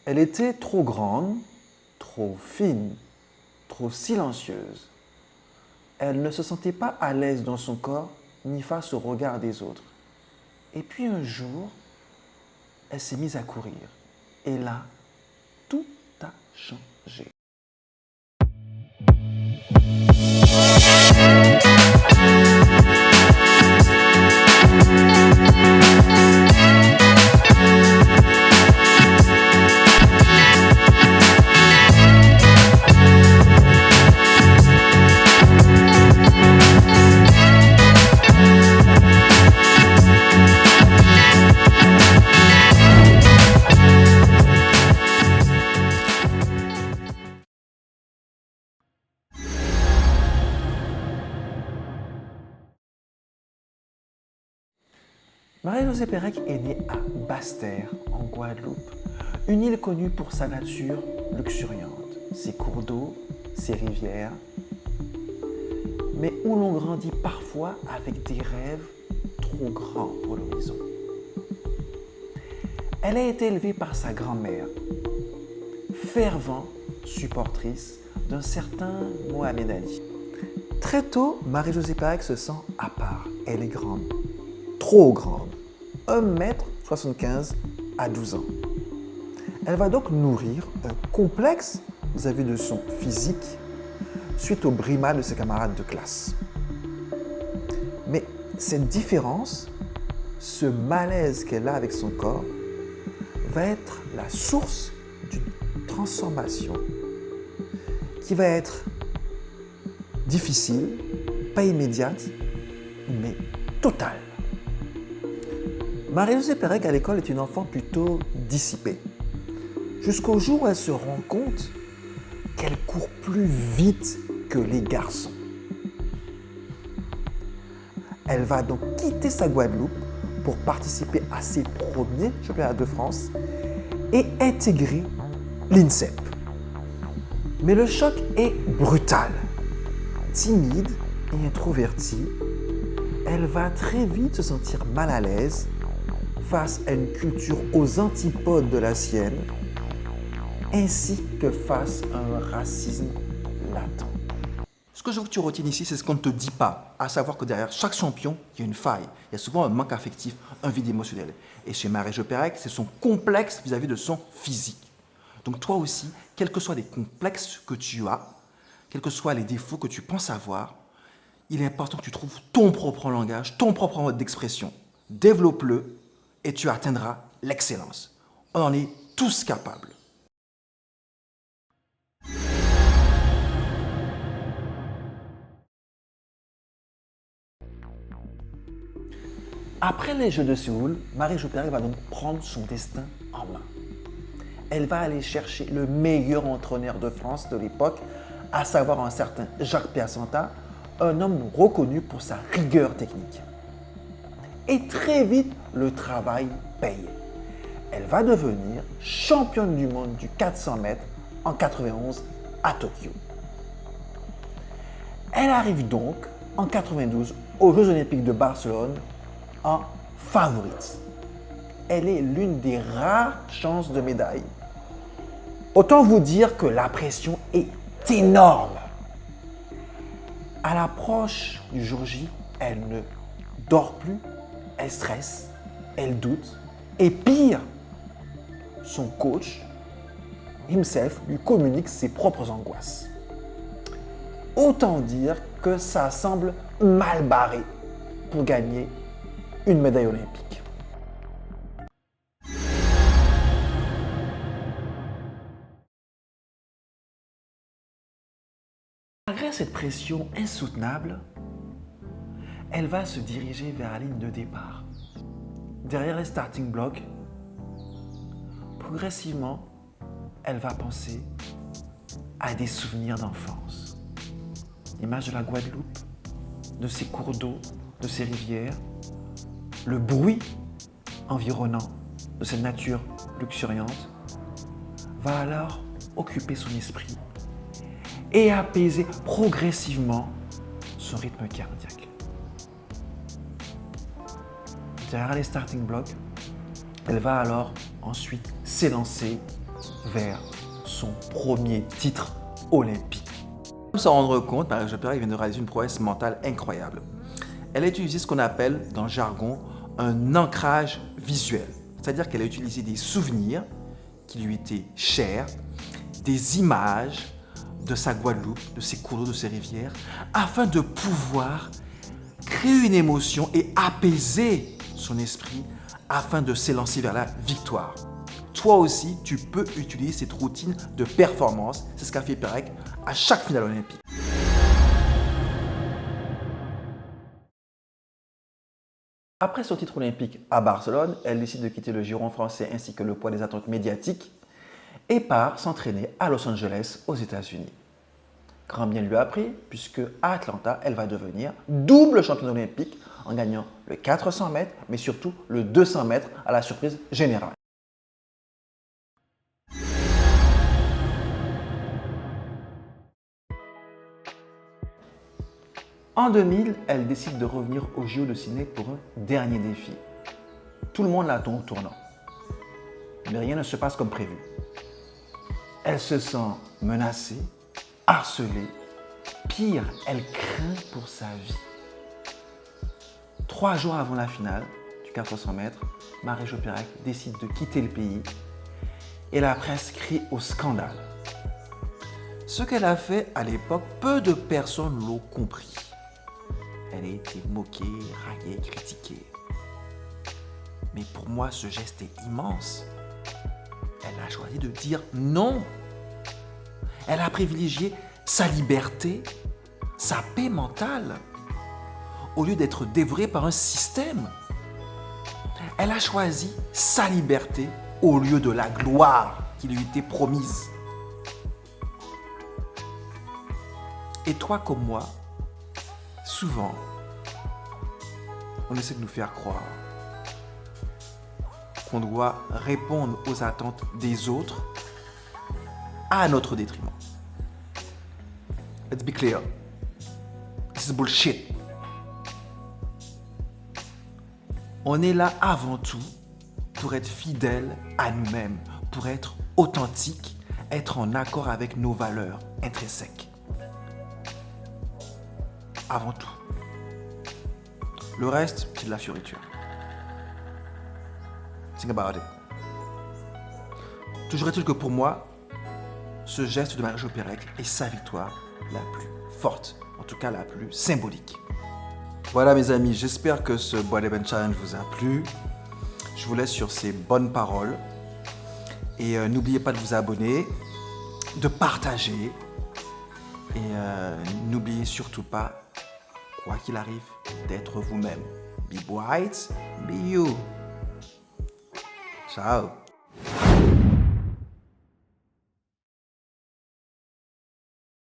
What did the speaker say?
Elle était trop grande, trop fine, trop silencieuse. Elle ne se sentait pas à l'aise dans son corps ni face au regard des autres. Et puis un jour, elle s'est mise à courir. Et là, tout a changé. Marie-Josée Pérec est née à Basse-Terre, en Guadeloupe, une île connue pour sa nature luxuriante, ses cours d'eau, ses rivières, mais où l'on grandit parfois avec des rêves trop grands pour l'horizon. Elle a été élevée par sa grand-mère, fervente supportrice d'un certain Mohamed Ali. Très tôt, Marie-Josée Pérec se sent à part. Elle est grande, trop grande, 1,75 m à 12 ans. Elle va donc nourrir un complexe vis-à-vis de son physique suite aux brimades de ses camarades de classe. Mais cette différence, ce malaise qu'elle a avec son corps, va être la source d'une transformation qui va être difficile, pas immédiate, mais totale. Marie-Josée Pérec à l'école est une enfant plutôt dissipée, jusqu'au jour où elle se rend compte qu'elle court plus vite que les garçons. Elle va donc quitter sa Guadeloupe pour participer à ses premiers championnats de France et intégrer l'INSEP. Mais le choc est brutal. Timide et introvertie, elle va très vite se sentir mal à l'aise face à une culture aux antipodes de la sienne, ainsi que face à un racisme latent. Ce que je veux que tu retiennes ici, c'est ce qu'on ne te dit pas, à savoir que derrière chaque champion, il y a une faille. Il y a souvent un manque affectif, un vide émotionnel. Et chez Marie-Josée Pérec, c'est son complexe vis-à-vis de son physique. Donc toi aussi, quels que soient les complexes que tu as, quels que soient les défauts que tu penses avoir, il est important que tu trouves ton propre langage, ton propre mode d'expression. Développe-le et tu atteindras l'excellence. On en est tous capables. Après les Jeux de Séoul, Marie-Josée Pérec va donc prendre son destin en main. Elle va aller chercher le meilleur entraîneur de France de l'époque, à savoir un certain Jacques Piasenta, un homme reconnu pour sa rigueur technique. Et très vite, le travail paye. Elle va devenir championne du monde du 400 mètres en 91 à Tokyo. Elle arrive donc en 92 aux Jeux Olympiques de Barcelone en favorite. Elle est l'une des rares chances de médaille. Autant vous dire que la pression est énorme. À l'approche du jour J, elle ne dort plus, elle stresse, elle doute. Et pire, son coach, himself, lui communique ses propres angoisses. Autant dire que ça semble mal barré pour gagner une médaille olympique. Malgré cette pression insoutenable, elle va se diriger vers la ligne de départ. Derrière les starting blocks, progressivement, elle va penser à des souvenirs d'enfance. L'image de la Guadeloupe, de ses cours d'eau, de ses rivières, le bruit environnant de cette nature luxuriante va alors occuper son esprit et apaiser progressivement son rythme cardiaque. Derrière les starting blocks, elle va alors ensuite s'élancer vers son premier titre olympique. Sans s'en rendre compte, Marie-Jo Pérec vient de réaliser une prouesse mentale incroyable. Elle a utilisé ce qu'on appelle, dans le jargon, un ancrage visuel. C'est-à-dire qu'elle a utilisé des souvenirs qui lui étaient chers, des images de sa Guadeloupe, de ses cours d'eau, de ses rivières, afin de pouvoir créer une émotion et apaiser son esprit afin de s'élancer vers la victoire. Toi aussi, tu peux utiliser cette routine de performance. C'est ce qu'a fait Pérec à chaque finale olympique. Après son titre olympique à Barcelone, elle décide de quitter le giron français ainsi que le poids des attentes médiatiques et part s'entraîner à Los Angeles, aux États-Unis. Grand bien lui a pris, puisque à Atlanta, elle va devenir double championne olympique en gagnant le 400 mètres, mais surtout le 200 mètres à la surprise générale. En 2000, elle décide de revenir au JO de Sydney pour un dernier défi. Tout le monde l'attend au tournant. Mais rien ne se passe comme prévu. Elle se sent menacée, harcelée. Pire, elle craint pour sa vie. 3 jours avant la finale du 400 mètres, Marie-Jo Pérec décide de quitter le pays et la presse crie au scandale. Ce qu'elle a fait à l'époque, peu de personnes l'ont compris. Elle a été moquée, raillée, critiquée. Mais pour moi, ce geste est immense. Elle a choisi de dire non. Elle a privilégié sa liberté, sa paix mentale, au lieu d'être dévorée par un système. Elle a choisi sa liberté au lieu de la gloire qui lui était promise. Et toi comme moi, souvent, on essaie de nous faire croire qu'on doit répondre aux attentes des autres à notre détriment. Let's be clear. This is bullshit. On est là avant tout pour être fidèle à nous-mêmes, pour être authentique, être en accord avec nos valeurs intrinsèques. Avant tout. Le reste, c'est de la fioriture. Think about it. Toujours est-il que pour moi, ce geste de Marie-Jo Pérec est sa victoire la plus forte, en tout cas la plus symbolique. Voilà mes amis, j'espère que ce Bois d'Ébène Challenge vous a plu. Je vous laisse sur ces bonnes paroles. Et n'oubliez pas de vous abonner, de partager. Et n'oubliez surtout pas, quoi qu'il arrive, d'être vous-même. Be bright, be you. Ciao.